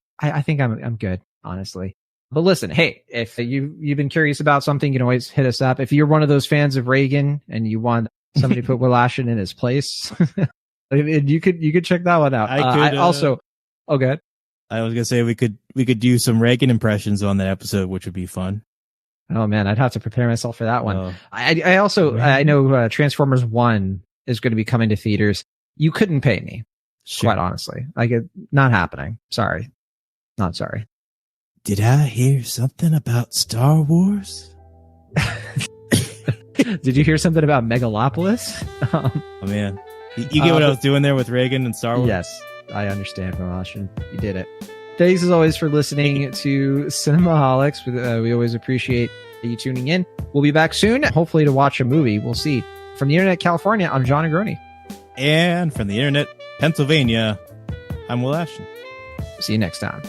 think I'm good, honestly. But listen, hey, if you've been curious about something, you can always hit us up. If you're one of those fans of Reagan and you want somebody to put Will Ashton in his place, you could check that one out. I also, good. I was gonna say we could do some Reagan impressions on that episode, which would be fun. Oh man, I'd have to prepare myself for that one. I know Transformers 1 is going to be coming to theaters. You couldn't pay me, quite honestly. Not happening. Sorry. Not sorry. Did I hear something about Star Wars? Did you hear something about Megalopolis? Oh man, you get what I was doing there with Reagan and Star Wars? Yes, I understand, Romashin. You did it. Thanks as always for listening to Cinemaholics. We always appreciate you tuning in. We'll be back soon, hopefully to watch a movie. We'll see. From the Internet, California, I'm John Agroni. And from the Internet, Pennsylvania, I'm Will Ashton. See you next time.